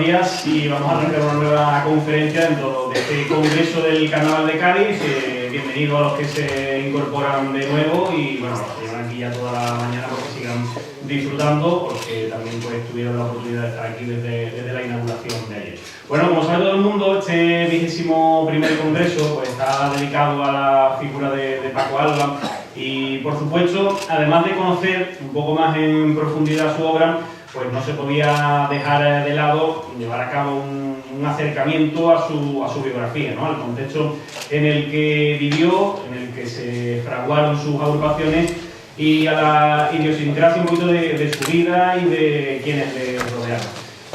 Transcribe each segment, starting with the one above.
días y vamos a arrancar una nueva conferencia dentro de este Congreso del Carnaval de Cádiz. Bienvenidos a los que se incorporan de nuevo y bueno, los que llevan aquí ya toda la mañana porque sigan disfrutando, porque también pues tuvieron la oportunidad de estar aquí desde la inauguración de ayer. Bueno, como sabe todo el mundo, este 21º Congreso pues, está dedicado a la figura de Paco Alba y por supuesto, además de conocer un poco más en profundidad su obra, pues no se podía dejar de lado llevar a cabo un acercamiento a su biografía, ¿no? Al contexto en el que vivió, en el que se fraguaron sus agrupaciones y a la idiosincrasia un poquito de su vida y de quienes le rodearon.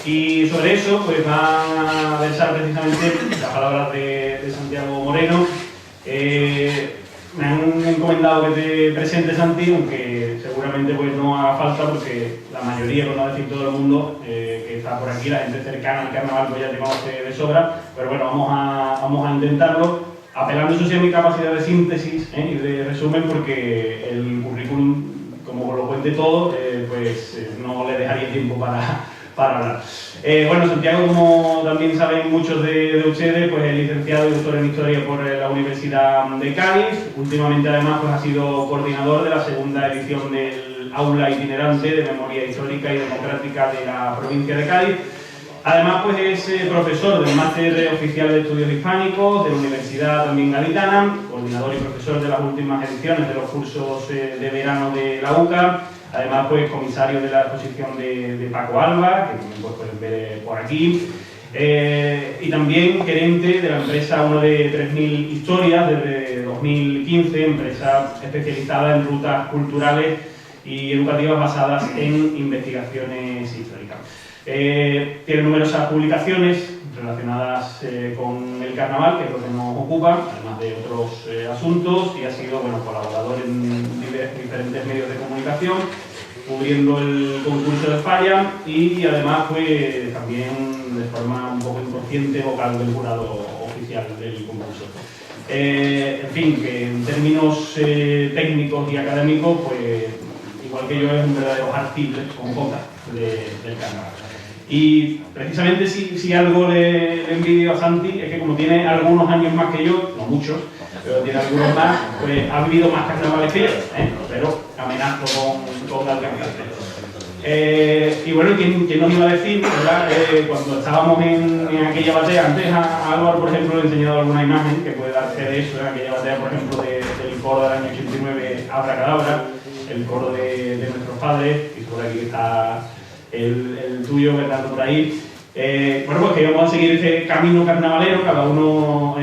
Y sobre eso pues van a versar precisamente las palabras de Santiago Moreno. Me han encomendado que te presente, Santi, aunque seguramente pues no haga falta porque la mayoría, por no decir todo el mundo que está por aquí, la gente cercana al carnaval pues ya te conoce de sobra, pero bueno, vamos a intentarlo, apelando eso sí a mi capacidad de síntesis y de resumen, porque el currículum, como lo cuente todo, no le dejaría tiempo para hablar. Bueno, Santiago, como también saben muchos de ustedes, pues es licenciado y doctor en Historia por la Universidad de Cádiz. Últimamente, además, pues ha sido coordinador de la segunda edición del Aula Itinerante de Memoria Histórica y Democrática de la provincia de Cádiz. Además, pues es profesor del Máster Oficial de Estudios Hispánicos de la Universidad también gaditana, coordinador y profesor de las últimas ediciones de los cursos de verano de la UCA. Además, pues comisario de la exposición de Paco Alba, que también pues, pueden ver por aquí. Y también gerente de la empresa Una de 3000 Historias desde 2015, empresa especializada en rutas culturales y educativas basadas en investigaciones históricas. Tiene numerosas publicaciones relacionadas con el carnaval, que es lo que nos ocupa, además de otros asuntos, y ha sido colaborador en diferentes medios de comunicación, cubriendo el concurso de Falla y además pues también de forma un poco inconsciente vocal del jurado oficial del concurso. En fin, que en términos técnicos y académicos, pues igual que yo es un verdadero artista con boca del carnaval. Y precisamente si algo le envidio a Santi es que como tiene algunos años más que yo, no muchos, pero tiene algunos más, pues ha vivido más carnavales que yo, pero amenazo con alcanzarse. Y bueno, ¿quién nos iba a decir, verdad? Cuando estábamos en aquella batea, antes a Álvaro, por ejemplo, le he enseñado alguna imagen que puede dar fe de eso, en aquella batea, por ejemplo, del coro del año 89, Abracadabra, el coro de nuestros padres, y por aquí está el tuyo, Bernardo, por ahí. Bueno, pues que vamos a seguir ese camino carnavalero, cada uno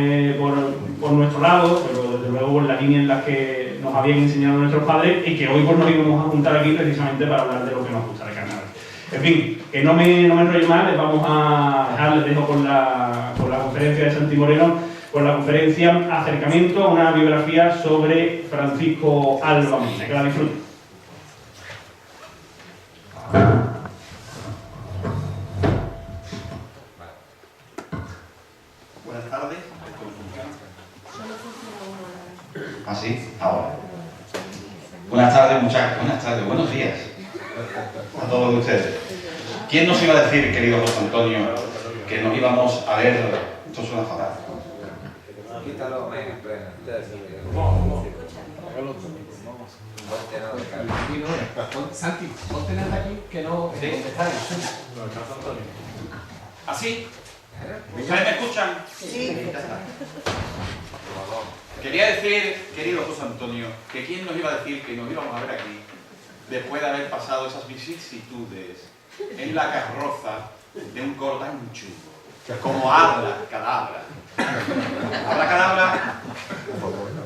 por nuestro lado, pero desde luego por la línea en la que nos habían enseñado nuestros padres y que hoy pues nos íbamos a juntar aquí precisamente para hablar de lo que nos gusta de carnaval. En fin, que no me enrollo más, les vamos a dejar, les dejo con la conferencia de Santi Moreno, con la conferencia Acercamiento a una biografía sobre Francisco Alba Molina. Que la disfruten. Buenas tardes. ¿Ah, sí? Ahora. Buenas tardes, muchachos. Buenas tardes, buenos días a todos ustedes. ¿Quién nos iba a decir, querido José Antonio, que nos íbamos a ver? Esto suena fatal. Quítalo, Santi, ponte de aquí que no... ¿Sí? ¿Así? ¿Ustedes me escuchan? Sí. Ya está. Quería decir, querido José Antonio, que quién nos iba a decir que nos íbamos a ver aquí después de haber pasado esas vicisitudes en la carroza de un coro tan chulo como Abracadabra. Abracadabra,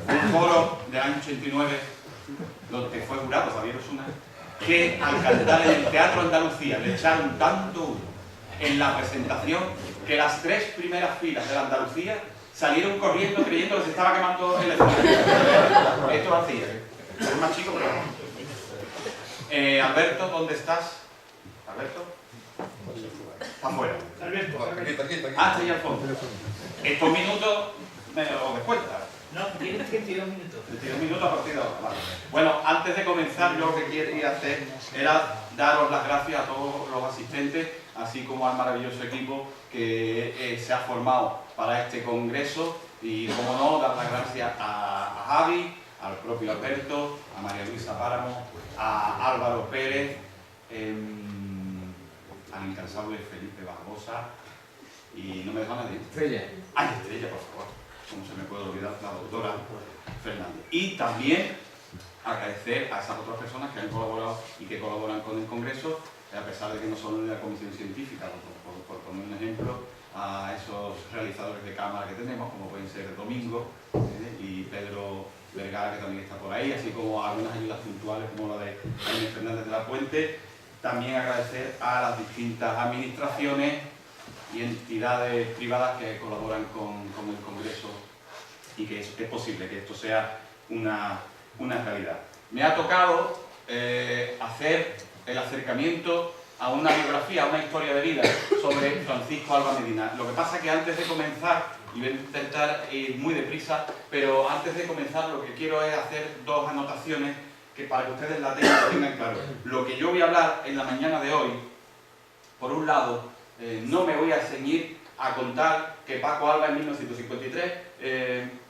un coro del año 89, donde fue jurado Javier Osuna, que al cantar en el Teatro Andalucía le echaron tanto humo en la presentación que las 3 primeras filas de la Andalucía salieron corriendo creyendo que se estaba quemando el escenario. Esto lo hacía. Es más chico, pero... Alberto, ¿dónde estás? ¿Alberto? Está afuera. Alberto. Aquí. Ah, está ahí al fondo. Estos minutos me lo descuentas. No, tienes 32 minutos. 32 minutos a partir de ahora. Vale. Bueno, antes de comenzar, yo lo que quería hacer era daros las gracias a todos los asistentes, así como al maravilloso equipo que se ha formado para este congreso y, como no, dar las gracias a Javi, al propio Alberto, a María Luisa Páramo, a Álvaro Pérez, al incansable Felipe Barbosa y no me deja nadie. Estrella. Ay, Estrella, por favor, como se me puede olvidar, la doctora Fernández. Y también agradecer a esas otras personas que han colaborado y que colaboran con el Congreso, a pesar de que no son de la Comisión Científica, por poner un ejemplo, a esos realizadores de cámara que tenemos, como pueden ser Domingo y Pedro Vergara, que también está por ahí, así como algunas ayudas puntuales como la de Jaime Fernández de la Puente. También agradecer a las distintas administraciones y entidades privadas que colaboran con el Congreso y que es posible que esto sea una realidad. Me ha tocado hacer el acercamiento a una biografía, a una historia de vida sobre Francisco Alba Medina. Lo que pasa es que antes de comenzar, y voy a intentar ir muy deprisa, pero antes de comenzar lo que quiero es hacer dos anotaciones que para que ustedes la tengan claro. Lo que yo voy a hablar en la mañana de hoy, por un lado, no me voy a ceñir a contar que Paco Alba en 1953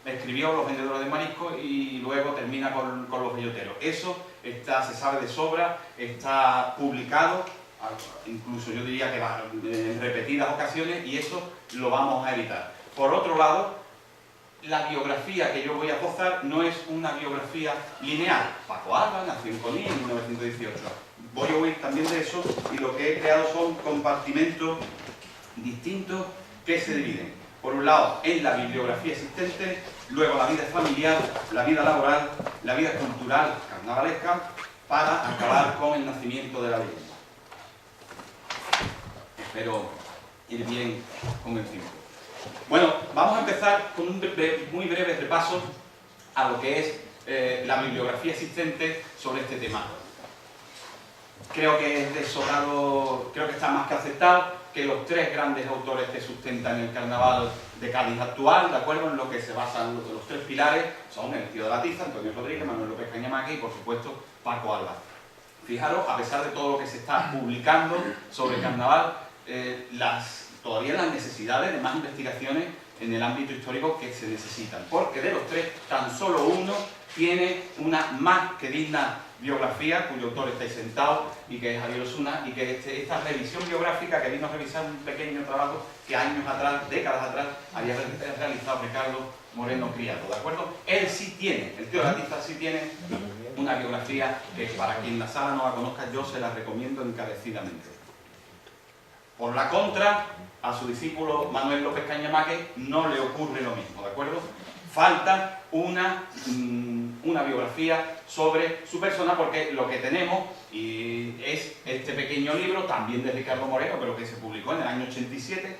escribió Los vendedores de marisco y luego termina con Los belloteros. Eso se sabe de sobra, está publicado, incluso yo diría que en repetidas ocasiones, y eso lo vamos a evitar. Por otro lado, la biografía que yo voy a esbozar no es una biografía lineal. Paco Alba nació en Conil en 1918. Voy a huir también de eso y lo que he creado son compartimentos distintos que se dividen. Por un lado, en la bibliografía existente, luego la vida familiar, la vida laboral, la vida cultural carnavalesca, para acabar con el nacimiento de la leyenda. Espero ir bien con el tiempo. Bueno, vamos a empezar con un muy breve repaso a lo que es la bibliografía existente sobre este tema. Creo que es de sobrado, creo que está más que aceptado que los tres grandes autores que sustentan el carnaval de Cádiz actual, de acuerdo, en lo que se basan los tres pilares, son el tío de la tiza, Antonio Rodríguez, Manuel López Cañamaque y, por supuesto, Paco Alba. Fijaros, a pesar de todo lo que se está publicando sobre el carnaval, todavía las necesidades de más investigaciones en el ámbito histórico que se necesitan, porque de los tres, tan solo uno tiene una más que digna biografía, cuyo autor está ahí sentado, y que es Javier Osuna, y que esta revisión biográfica que vino a revisar un pequeño trabajo que años atrás, décadas atrás, había realizado Ricardo Moreno Criado, ¿de acuerdo? Él sí tiene, el tío de la tiza sí tiene una biografía que, para quien la sala no la conozca, yo se la recomiendo encarecidamente. Por la contra, a su discípulo Manuel López Cañamaque no le ocurre lo mismo, ¿de acuerdo? Falta una biografía sobre su persona, porque lo que tenemos es este pequeño libro, también de Ricardo Moreno, pero que se publicó en el año 87,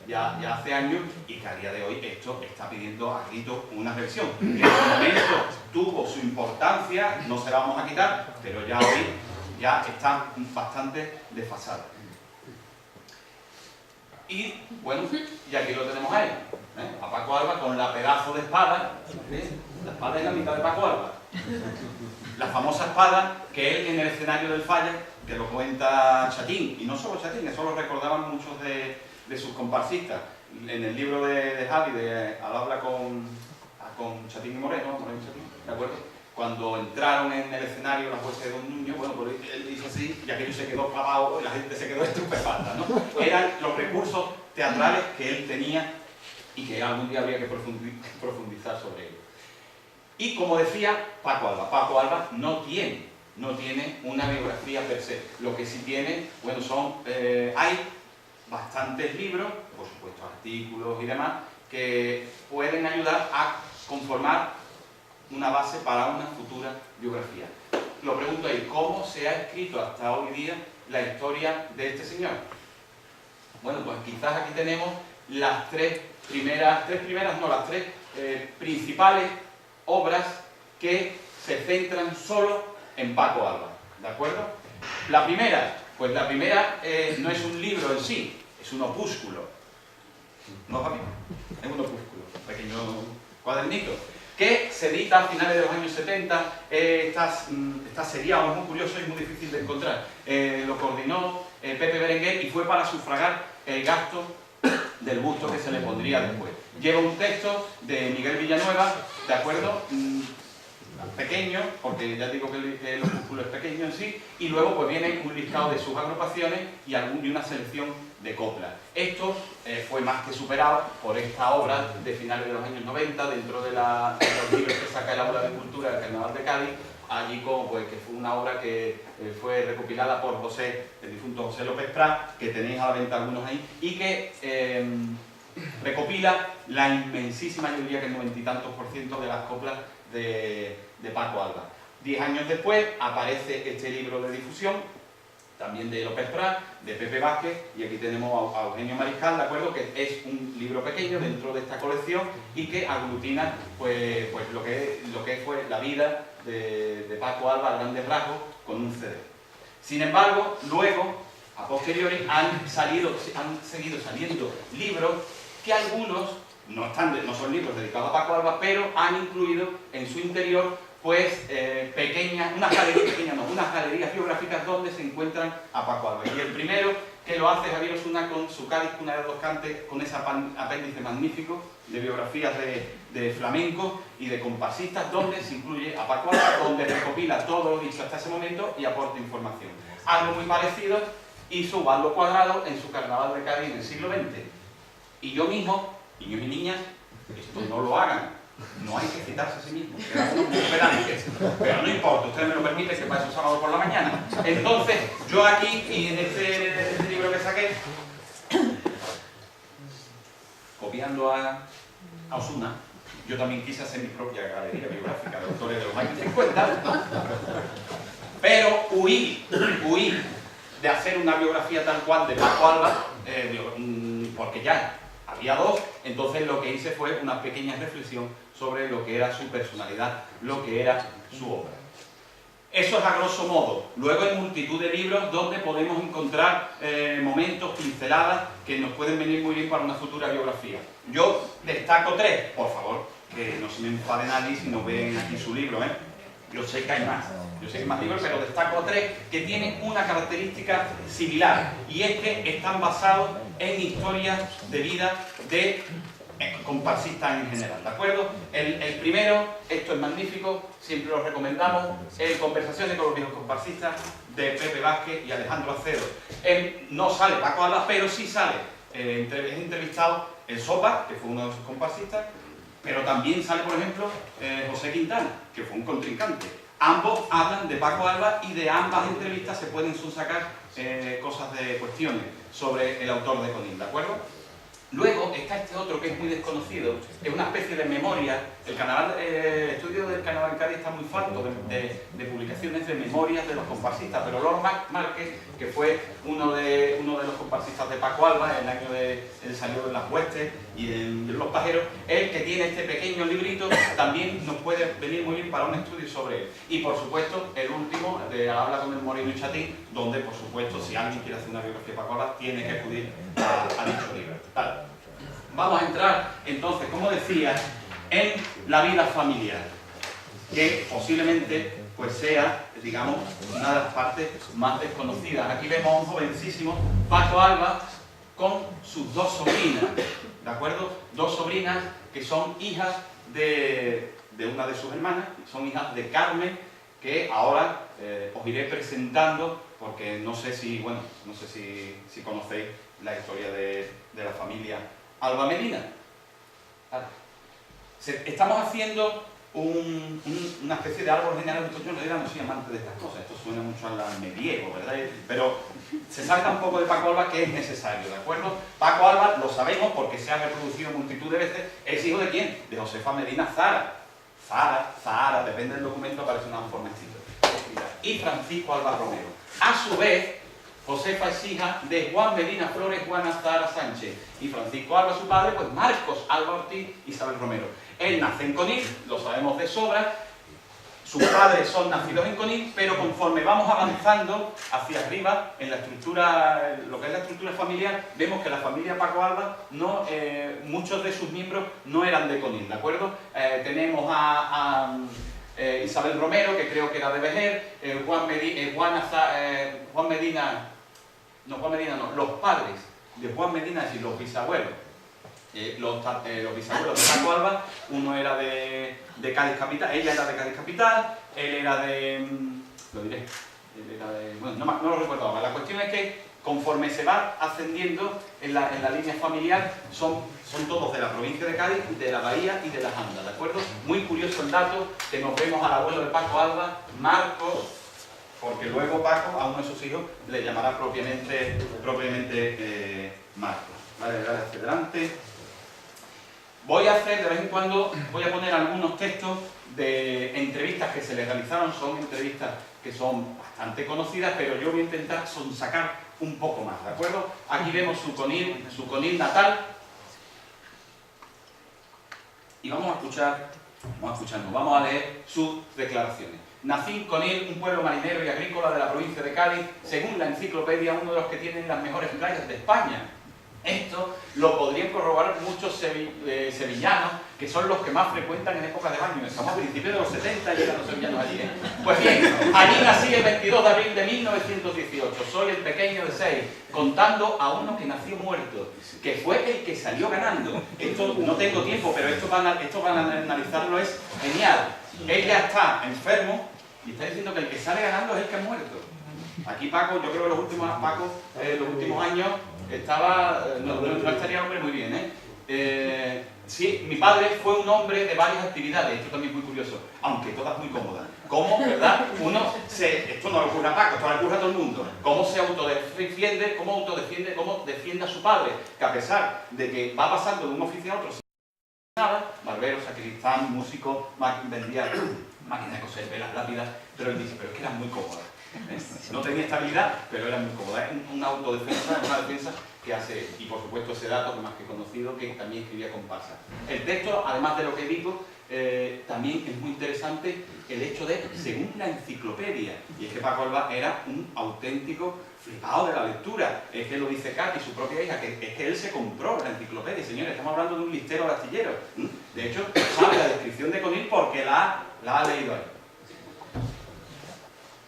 ya hace años, y que a día de hoy esto está pidiendo a grito una revisión. En su momento tuvo su importancia, no se la vamos a quitar, pero ya hoy ya está bastante desfasada. Y bueno, y aquí lo tenemos a él, a Paco Alba con la pedazo de espada, la espada en la mitad de Paco Alba. La famosa espada que él en el escenario del Falla, que lo cuenta Chatín, y no solo Chatín, eso lo recordaban muchos de sus comparsistas. En el libro de Javi, al habla con Chatín y Moreno Chatín, ¿de acuerdo? Cuando entraron en el escenario las jueces de Don Nuño, bueno, pues él hizo así y aquello se quedó clavado y la gente se quedó estupefacta, ¿no? Eran los recursos teatrales que él tenía y que algún día habría que profundizar sobre ello. Y como decía, Paco Alba no tiene una biografía per se. Lo que sí tiene, bueno, hay bastantes libros, por supuesto artículos y demás, que pueden ayudar a conformar una base para una futura biografía. Lo pregunto ahí, ¿cómo se ha escrito hasta hoy día la historia de este señor? Bueno, pues quizás aquí tenemos las tres principales obras que se centran solo en Paco Alba, ¿de acuerdo? La primera no es un libro en sí, es un opúsculo. ¿No, Javi? Es un opúsculo, un pequeño cuadernito, que se edita a finales de los años 70, está seriado, es muy curioso y muy difícil de encontrar. Lo coordinó Pepe Berenguer, y fue para sufragar el gasto del busto que se le pondría después. Lleva un texto de Miguel Villanueva, ¿de acuerdo? Pequeño, porque ya digo que el opúsculo es pequeño en sí, y luego pues viene un listado de sus agrupaciones y una selección de coplas. Esto fue más que superado por esta obra de finales de los años 90, dentro de los libros que saca el Aula de Cultura del Carnaval de Cádiz, allí pues, que fue una obra que fue recopilada por el difunto José López Prat, que tenéis a la venta algunos ahí, y que recopila la inmensísima, yo diría que el 90 y tantos % de las coplas de Paco Alba. 10 años después aparece este libro de difusión, también de López Prat, de Pepe Vázquez, y aquí tenemos a Eugenio Mariscal, ¿de acuerdo? Que es un libro pequeño dentro de esta colección y que aglutina pues lo que fue la vida de Paco Alba a grandes rasgos con un CD. Sin embargo, luego, a posteriori, han seguido saliendo libros que algunos no son libros dedicados a Paco Alba, pero han incluido en su interior pues unas galerías biográficas donde se encuentran a Paco Alba. Y el primero que lo hace Javier Osuna con su Cádiz Cuna de dos Cantes, con ese apéndice magnífico de biografías de flamenco y de comparsistas, donde se incluye a Paco Alba, donde recopila todo lo dicho hasta ese momento y aporta información. Algo muy parecido hizo Ubaldo Cuadrado en su Carnaval de Cádiz en el siglo XX. Y yo mismo, niños y niñas, esto no lo hagan. No hay que citarse a sí mismo, pero no importa, usted me lo permite, que para eso sábado por la mañana. Entonces, yo aquí, y en este libro que saqué, copiando a Osuna, yo también quise hacer mi propia galería biográfica de autores de los años 50, pero huí de hacer una biografía tal cual de Paco Alba, porque ya había dos. Entonces lo que hice fue una pequeña reflexión sobre lo que era su personalidad, lo que era su obra. Eso es a grosso modo. Luego hay multitud de libros donde podemos encontrar momentos, pinceladas, que nos pueden venir muy bien para una futura biografía. Yo destaco 3, por favor, que no se me enfade nadie si no ven aquí su libro, ¿eh? Yo sé que hay más, libros, pero destaco 3 que tienen una característica similar, y es que están basados en historias de vida de comparsistas en general, ¿de acuerdo? El primero, esto es magnífico, siempre lo recomendamos, Conversaciones con los viejos comparsistas, de Pepe Vázquez y Alejandro Acedo. No sale Paco Alba, pero sí sale, es entrevistado el Sopa, que fue uno de sus comparsistas, pero también sale, por ejemplo, José Quintana, que fue un contrincante. Ambos hablan de Paco Alba y de ambas entrevistas se pueden sacar cosas de cuestiones sobre el autor de Conil, ¿de acuerdo? Luego está este otro que es muy desconocido, es una especie de memoria. El estudio del Carnaval en Cádiz está muy falto de publicaciones de memorias de los comparsistas, pero Lord Márquez, que fue uno de los comparsistas de Paco Alba, en el año del salió de las huestes y en Los Pajeros, el que tiene este pequeño librito, también nos puede venir muy bien para un estudio sobre él. Y por supuesto, el último, de Habla con el Moreno y Chatín, donde por supuesto, si alguien quiere hacer una biografía de Paco Alba, tiene que acudir a dicho libro. Vale. Vamos a entrar entonces, como decía, en la vida familiar, que posiblemente pues sea, digamos, una de las partes más desconocidas. Aquí vemos a un jovencísimo Paco Alba con sus 2 sobrinas, ¿de acuerdo? 2 sobrinas que son hijas de una de sus hermanas, son hijas de Carmen, que ahora os iré presentando, porque no sé si conocéis la historia de la familia Alba Medina. Estamos haciendo una especie de árbol genealógico. Yo no soy amante de estas cosas, esto suena mucho al medievo, ¿verdad? Pero se salta un poco de Paco Alba, que es necesario, ¿de acuerdo? Paco Alba, lo sabemos porque se ha reproducido multitud de veces, ¿es hijo de quién? De Josefa Medina Zahara. Zahara, depende del documento, aparece una forma escrita. Y Francisco Alba Romero. A su vez, Josefa es hija de Juan Medina Flores, Juana Zahara Sánchez, y Francisco Alba, su padre, pues Marcos Alba Ortiz y Isabel Romero. Él nace en Conil, lo sabemos de sobra, sus padres son nacidos en Conil, pero conforme vamos avanzando hacia arriba en la estructura, lo que es la estructura familiar, vemos que la familia Paco Alba, muchos de sus miembros no eran de Conil, ¿de acuerdo? Tenemos a Isabel Romero, que creo que era de Vejer, Juan Medina no Juan Medina, no, los padres de Juan Medina, es decir, los bisabuelos. Los bisabuelos de Paco Alba, uno era de Cádiz Capital, ella era de Cádiz Capital, él era de... lo diré, él era de... bueno, no lo recuerdo ahora. La cuestión es que conforme se va ascendiendo en la línea familiar, son todos de la provincia de Cádiz, de la Bahía y de las Andas, ¿de acuerdo? Muy curioso el dato, que nos vemos al abuelo de Paco Alba, Marcos, porque luego Paco, a uno de sus hijos, le llamará propiamente Marcos. Vale, dale hacia adelante. Voy a hacer, de vez en cuando, voy a poner algunos textos de entrevistas que se le realizaron. Son entrevistas que son bastante conocidas, pero yo voy a intentar sacar un poco más, ¿de acuerdo? Aquí vemos su Conil natal. Y vamos a leer sus declaraciones. Nací en Conil, un pueblo marinero y agrícola de la provincia de Cádiz, según la enciclopedia, uno de los que tienen las mejores playas de España. Esto lo podrían corroborar muchos sevillanos, que son los que más frecuentan en épocas de baño. Estamos a principios de los 70 y llegan los sevillanos allí, ¿eh? Pues bien, allí nací el 22 de abril de 1918. Soy el pequeño de 6, contando a uno que nació muerto, que fue el que salió ganando. Esto no tengo tiempo, pero esto para analizarlo es genial. Ella está enfermo y está diciendo que el que sale ganando es el que ha muerto. Aquí Paco, yo creo que los últimos años no estaría el hombre muy bien, ¿eh? Sí, mi padre fue un hombre de varias actividades, esto también es muy curioso, aunque todas muy cómodas. ¿Cómo, verdad? Esto no le ocurre a Paco, esto le ocurre a todo el mundo. Cómo se autodefiende, cómo defiende a su padre, que a pesar de que va pasando de un oficio a otro sin nada, barbero, sacristán, músico, vendía máquinas de coser, velas lápidas, pero él dice, pero es que eran muy cómodas. No tenía estabilidad, pero era muy cómoda. Es una autodefensa, una defensa que hace, y por supuesto ese dato más que conocido, que también escribía comparsa. El texto, además de lo que digo, también es muy interesante el hecho de, según la enciclopedia, y es que Paco Alba era un auténtico flipado de la lectura. Es que lo dice Katy, su propia hija, que es que él se compró la enciclopedia. Señores, estamos hablando de un listero de astillero. De hecho, sabe la descripción de Conil porque la ha leído ahí.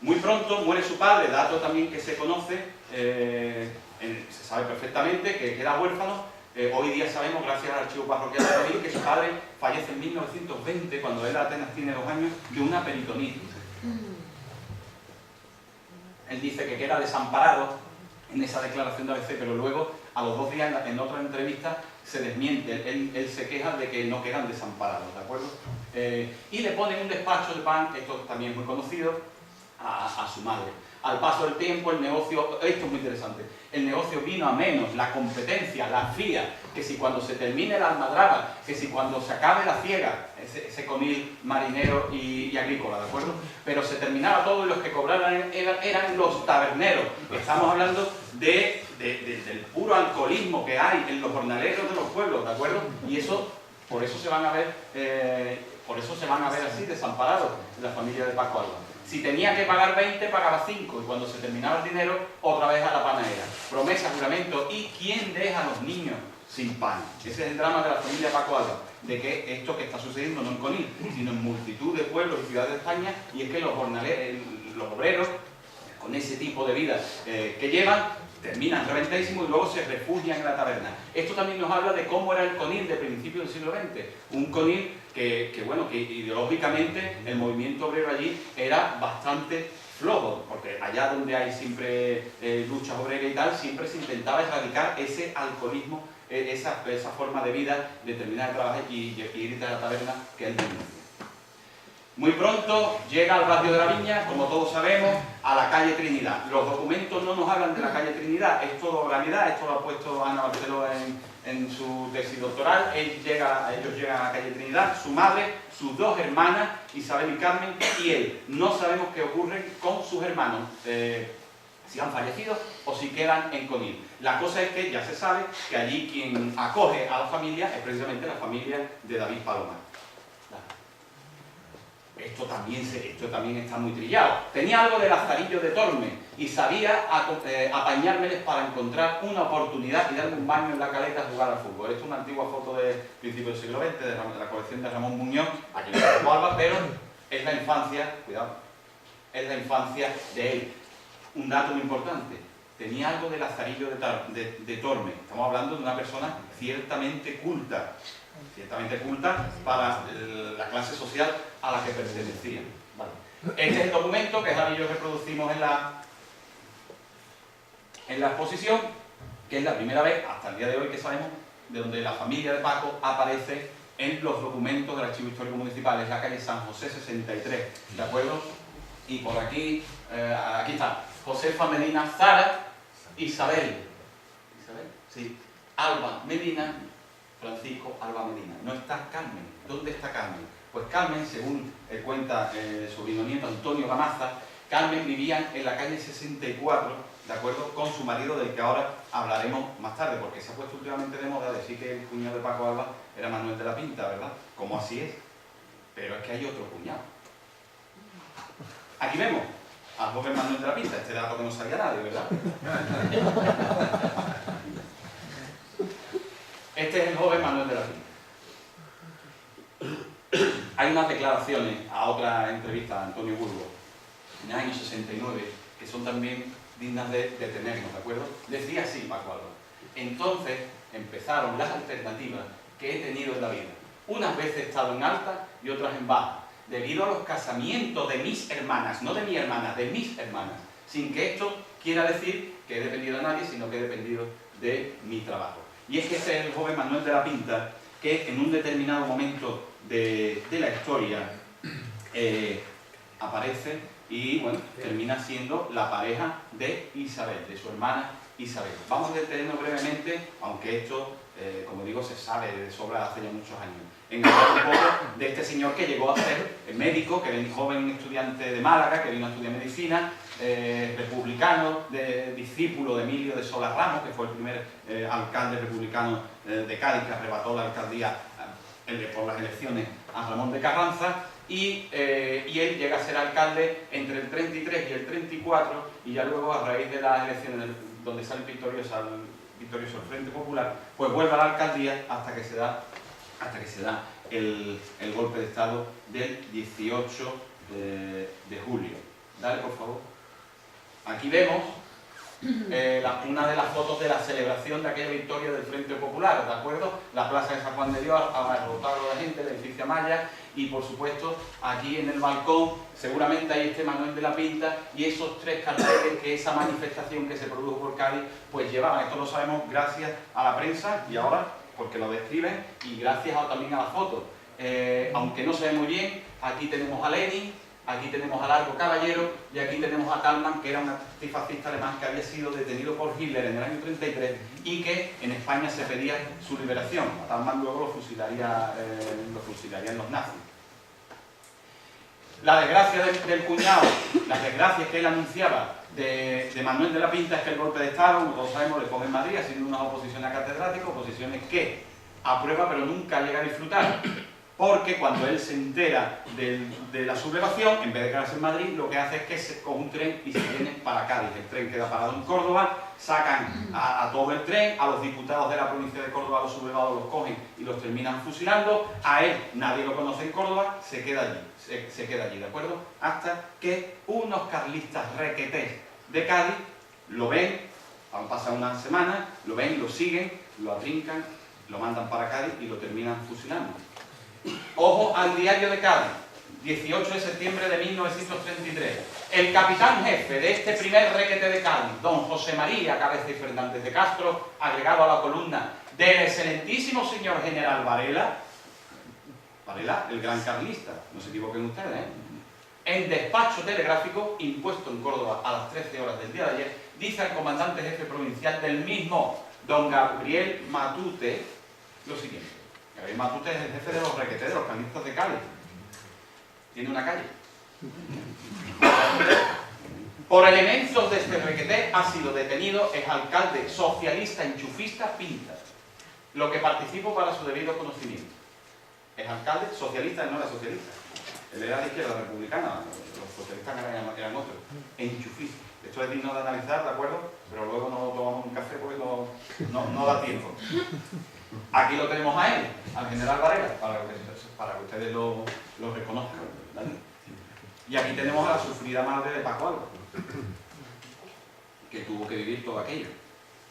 Muy pronto muere su padre, dato también que se conoce, se sabe perfectamente que queda huérfano. Hoy día sabemos, gracias al archivo parroquial de Conil, que su padre fallece en 1920, cuando él apenas tiene 2 años, de una peritonitis. Él dice que queda desamparado en esa declaración de ABC, pero luego, a los 2 días, en otra entrevista, se desmiente. Él se queja de que no quedan desamparados, ¿de acuerdo? Y le ponen un despacho de pan, esto también es muy conocido, a su madre. Al paso del tiempo el negocio, esto es muy interesante, el negocio vino a menos, la competencia, la fía, que si cuando se termine la almadraba, que si cuando se acabe la ciega, ese Conil marinero y agrícola, ¿de acuerdo? Pero se terminaba todo y los que cobraban eran los taberneros. Estamos hablando del puro alcoholismo que hay en los jornaleros de los pueblos, ¿de acuerdo? Y eso, por eso se van a ver así, desamparados, la familia de Paco Alba. Si tenía que pagar 20, pagaba 5, y cuando se terminaba el dinero, otra vez a la panadera. Promesa, juramento, ¿y quién deja a los niños sin pan? Ese es el drama de la familia Paco Alba, de que esto que está sucediendo no en Conil, sino en multitud de pueblos y ciudades de España, y es que los obreros, con ese tipo de vida que llevan, terminan reventadísimos y luego se refugian en la taberna. Esto también nos habla de cómo era el Conil de principios del siglo XX. Un Conil que ideológicamente el movimiento obrero allí era bastante flojo, porque allá donde hay siempre luchas obreras y tal, siempre se intentaba erradicar ese alcoholismo, esa forma de vida, de terminar de trabajar y irte a la taberna, que es el denuncia. Muy pronto llega al barrio de la Viña, como todos sabemos, a la calle Trinidad. Los documentos no nos hablan de la calle Trinidad, es todo realidad, esto lo ha puesto Ana Barceló en su tesis doctoral. Ellos llegan a la calle Trinidad, su madre, sus 2 hermanas, Isabel y Carmen, y él. No sabemos qué ocurre con sus hermanos, si han fallecido o si quedan en Conil. La cosa es que ya se sabe que allí quien acoge a la familia es precisamente la familia de David Palomar. Esto también está muy trillado. Tenía algo de Lazarillo de Tormes y sabía apañármeles para encontrar una oportunidad y darme un baño en la caleta a jugar al fútbol. Esto es una antigua foto de principios del siglo XX, de la colección de Ramón Muñoz, aquí en Alba, pero es la infancia, cuidado, es la infancia de él. Un dato muy importante, tenía algo de Lazarillo de Tormes. Estamos hablando de una persona ciertamente culta para la clase social a la que pertenecía. Vale. Este es el documento que Javi y yo reproducimos en la exposición, que es la primera vez hasta el día de hoy que sabemos de donde la familia de Paco aparece en los documentos del Archivo Histórico Municipal. Es la calle San José 63, ¿de acuerdo? Y por aquí, aquí está, Josefa Medina Zara, Isabel, sí, Alba Medina, Francisco Alba Medina. No está Carmen. ¿Dónde está Carmen? Pues Carmen, según cuenta el sobrino nieto Antonio Gamaza, Carmen vivía en la calle 64, ¿de acuerdo?, con su marido, del que ahora hablaremos más tarde, porque se ha puesto últimamente de moda decir que el cuñado de Paco Alba era Manuel de la Pinta, ¿verdad? Como así es. Pero es que hay otro cuñado. Aquí vemos al joven Manuel de la Pinta, este dato que no sabía nadie, ¿verdad? Este es el joven Manuel de la Pinta. Hay unas declaraciones a otra entrevista a Antonio Burgos, en el año 69, que son también dignas de tenernos, ¿de acuerdo? Decía así Paco Alba: entonces empezaron las alternativas que he tenido en la vida. Unas veces he estado en alta y otras en baja, debido a los casamientos de mis hermanas, no de mi hermana, de mis hermanas, sin que esto quiera decir que he dependido de nadie, sino que he dependido de mi trabajo. Y es que este es el joven Manuel de la Pinta, que en un determinado momento de la historia aparece y, bueno, termina siendo la pareja de Isabel, de su hermana Isabel. Vamos a detenernos brevemente, aunque esto, como digo, se sabe de sobra hace ya muchos años, en hablar un poco de este señor que llegó a ser médico, que era joven estudiante de Málaga, que vino a estudiar medicina, republicano, discípulo de Emilio de Sola Ramos, que fue el primer alcalde republicano de Cádiz, que arrebató la alcaldía por las elecciones a Ramón de Carranza, y él llega a ser alcalde entre el 33 y el 34, y ya luego, a raíz de las elecciones donde sale victorioso el Frente Popular, pues vuelve a la alcaldía hasta que se da el golpe de Estado del 18 de julio. Dale, por favor. Aquí vemos una de las fotos de la celebración de aquella victoria del Frente Popular, ¿de acuerdo? La plaza de San Juan de Dios, abarrotada la gente, el edificio Maya, y por supuesto aquí en el balcón seguramente ahí esté Manuel de la Pinta y esos tres carteles que esa manifestación que se produjo por Cádiz pues llevaban. Esto lo sabemos gracias a la prensa y ahora porque lo describen, y gracias también a la foto. Aunque no se ve muy bien, aquí tenemos a Lenin, aquí tenemos a Largo Caballero y aquí tenemos a Thalmann, que era un antifascista alemán que había sido detenido por Hitler en el año 33 y que en España se pedía su liberación. A Thalmann luego lo fusilarían los nazis. La desgracia del cuñado, las desgracias que él anunciaba de Manuel de la Pinta es que el golpe de Estado, como todos sabemos, le pone en Madrid, ha sido unas oposiciones a catedráticos, oposiciones que aprueba pero nunca llega a disfrutar. Porque cuando él se entera de la sublevación, en vez de quedarse en Madrid, lo que hace es que se coge un tren y se viene para Cádiz. El tren queda parado en Córdoba, sacan a todo el tren, a los diputados de la provincia de Córdoba, los sublevados los cogen y los terminan fusilando. A él nadie lo conoce en Córdoba, se queda allí, ¿de acuerdo? Hasta que unos carlistas requetés de Cádiz lo ven, han pasado una semana, lo ven, lo siguen, lo atrincan, lo mandan para Cádiz y lo terminan fusilando. Ojo al diario de Cádiz, 18 de septiembre de 1933. El capitán jefe de este primer requete de Cádiz, don José María Cabeza y Fernández de Castro, agregado a la columna del excelentísimo señor general Varela, el gran carlista, no se equivoquen ustedes, en despacho telegráfico impuesto en Córdoba a las 13 horas del día de ayer, dice al comandante jefe provincial del mismo, don Gabriel Matute, lo siguiente. Gabriel Matute es el jefe de los requetés, de los carlistas de Cádiz. Tiene una calle. Por elementos de este requeté ha sido detenido el alcalde socialista enchufista Pinta, lo que participo para su debido conocimiento. El alcalde socialista, no era socialista. Él era de izquierda republicana, los socialistas eran otros. Enchufista. Esto es digno de analizar, ¿de acuerdo? Pero luego no tomamos un café porque no da tiempo. Aquí lo tenemos a él, al general Varela, para que ustedes lo reconozcan, ¿vale? Y aquí tenemos a la sufrida madre de Paco Alba. que tuvo que vivir todo aquello.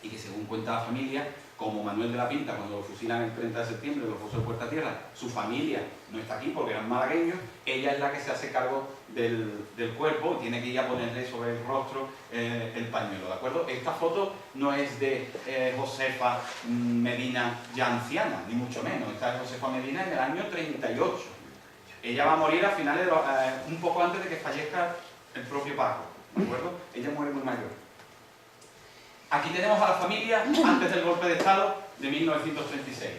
Y que según cuenta la familia, como Manuel de la Pinta, cuando lo fusilan el 30 de septiembre en los fosos de Puerta Tierra, su familia no está aquí porque eran malagueños, ella es la que se hace cargo del cuerpo, tiene que ir a ponerle sobre el rostro el pañuelo, ¿de acuerdo? Esta foto no es de Josefa Medina ya anciana, ni mucho menos, esta es Josefa Medina en el año 38. Ella va a morir a finales de un poco antes de que fallezca el propio Paco, ¿de acuerdo? Ella muere muy mayor. Aquí tenemos a la familia antes del golpe de Estado de 1936.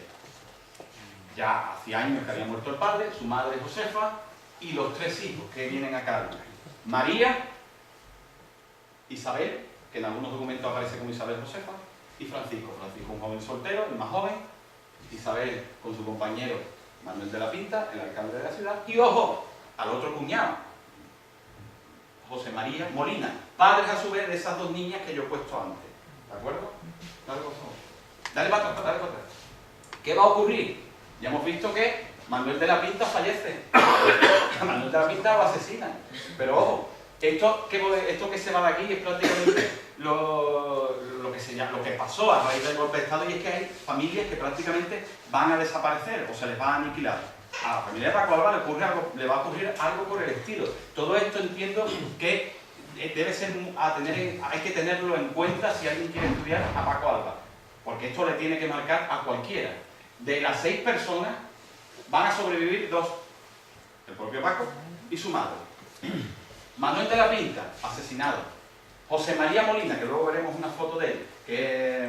Ya hacía años que había muerto el padre, su madre Josefa y los 3 hijos que vienen a cargo. María, Isabel, que en algunos documentos aparece como Isabel Josefa, y Francisco. Francisco, un joven soltero, el más joven. Isabel con su compañero Manuel de la Pinta, el alcalde de la ciudad. Y ojo, al otro cuñado, José María Molina, padres a su vez de esas 2 niñas que yo he puesto antes. ¿De acuerdo? Dale, por favor. Dale para atrás, dale para atrás. ¿Qué va a ocurrir? Ya hemos visto que Manuel de la Pinta fallece. Manuel de la Pinta lo asesinan. Pero ojo, esto que se va de aquí es prácticamente lo que pasó a raíz del golpe de Estado, y es que hay familias que prácticamente van a desaparecer o se les va a aniquilar. A la familia de Paco Alba le va a ocurrir algo por el estilo. Todo esto entiendo que debe ser hay que tenerlo en cuenta si alguien quiere estudiar a Paco Alba, porque esto le tiene que marcar a cualquiera. De las 6 personas van a sobrevivir 2, el propio Paco y su madre. Manuel de la Pinta, asesinado. José María Molina, que luego veremos una foto de él, que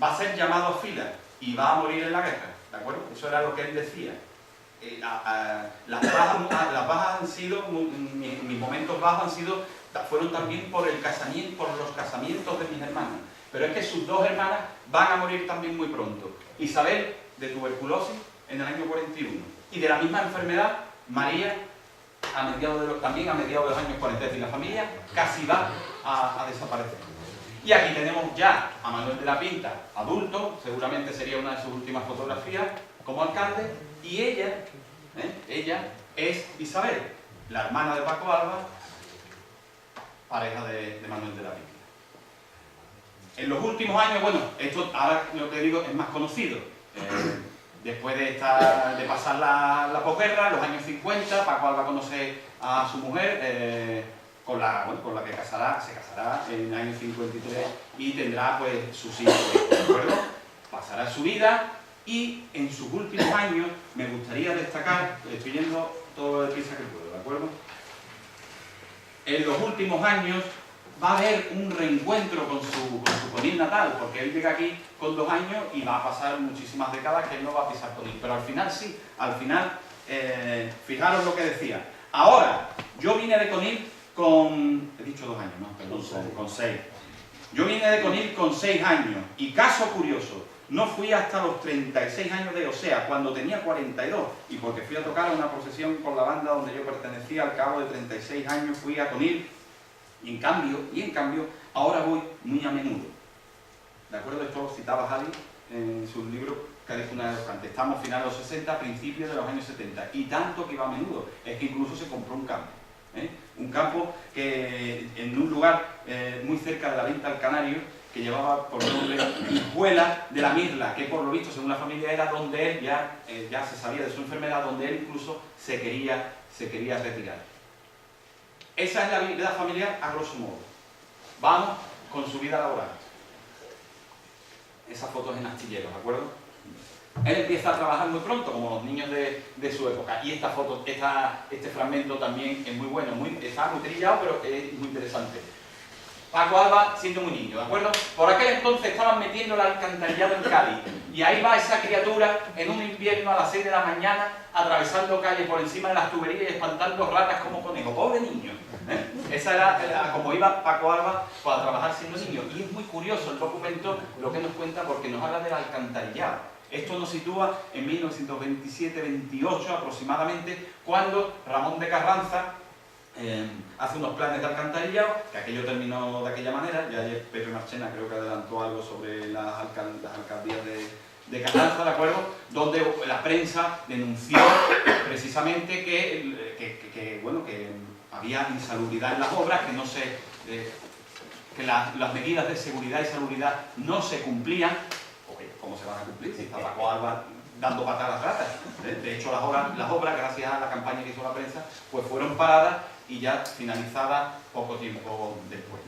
va a ser llamado a fila y va a morir en la guerra, ¿de acuerdo? Eso era lo que él decía. Las bajas han sido, mis momentos bajos fueron también por los casamientos de mis hermanas. Pero es que sus 2 hermanas van a morir también muy pronto. Isabel, de tuberculosis, en el año 41. Y de la misma enfermedad, María, también a mediados de los años 40. Es decir, la familia casi va a desaparecer. Y aquí tenemos ya a Manuel de la Pinta, adulto, seguramente sería una de sus últimas fotografías como alcalde, y ella es Isabel, la hermana de Paco Alba, pareja de Manuel de la Pinta. En los últimos años, bueno, esto ahora lo que digo es más conocido. Después de pasar la posguerra, los años 50, Paco Alba conoce a su mujer, con la que se casará en el año 53 y tendrá pues sus hijos, ¿de acuerdo? Pasará su vida y en sus últimos años me gustaría destacar, estoy yendo todo lo deprisa que puedo, ¿de acuerdo? En los últimos años va a haber un reencuentro con su Conil natal, porque él llega aquí con 2 años y va a pasar muchísimas décadas que él no va a pisar Conil, pero al final sí, fijaros lo que decía. Ahora, yo vine de Conil he dicho 2 años, no, perdón, con 6. Yo vine de Conil con 6 años y caso curioso, no fui hasta los 36 años o sea, cuando tenía 42, y porque fui a tocar a una procesión con la banda donde yo pertenecía, al cabo de 36 años fui a Conil, y en cambio, ahora voy muy a menudo. ¿De acuerdo? Esto lo citaba Javi en su libro Cádiz una vez antes. Estamos finales de los 60, principios de los años 70, y tanto que iba a menudo, es que incluso se compró un campo. Un campo que en un lugar muy cerca de la Venta al Canario, que llevaba por nombre Escuela de la Mirla, que por lo visto, según la familia, era donde él ya se sabía de su enfermedad, donde él incluso se quería retirar. Esa es la vida familiar a grosso modo. Vamos con su vida laboral. Esas fotos en astilleros, ¿de acuerdo? Él empieza a trabajar muy pronto, como los niños de su época. Y esta foto, este fragmento también es muy bueno, está muy trillado, pero es muy interesante. Paco Alba siendo muy niño, ¿de acuerdo? Por aquel entonces estaban metiendo el alcantarillado en Cádiz. Y ahí va esa criatura en un invierno a las 6 de la mañana, atravesando calles por encima de las tuberías y espantando ratas como conejos. ¡Pobre niño! Esa era como iba Paco Alba para trabajar siendo niño. Y es muy curioso el documento lo que nos cuenta, porque nos habla del alcantarillado. Esto nos sitúa en 1927-28 aproximadamente, cuando Ramón de Carranza hace unos planes de alcantarillado, que aquello terminó de aquella manera. Ya ayer Pepe Marchena creo que adelantó algo sobre las alcaldías de Carranza, ¿de acuerdo? Donde la prensa denunció precisamente que había insalubridad en las obras, que que las medidas de seguridad y salubridad no se cumplían, porque ¿cómo se van a cumplir si está Paco Alba dando patadas ratas? De hecho, las obras, gracias a la campaña que hizo la prensa, pues fueron paradas y ya finalizadas poco tiempo después.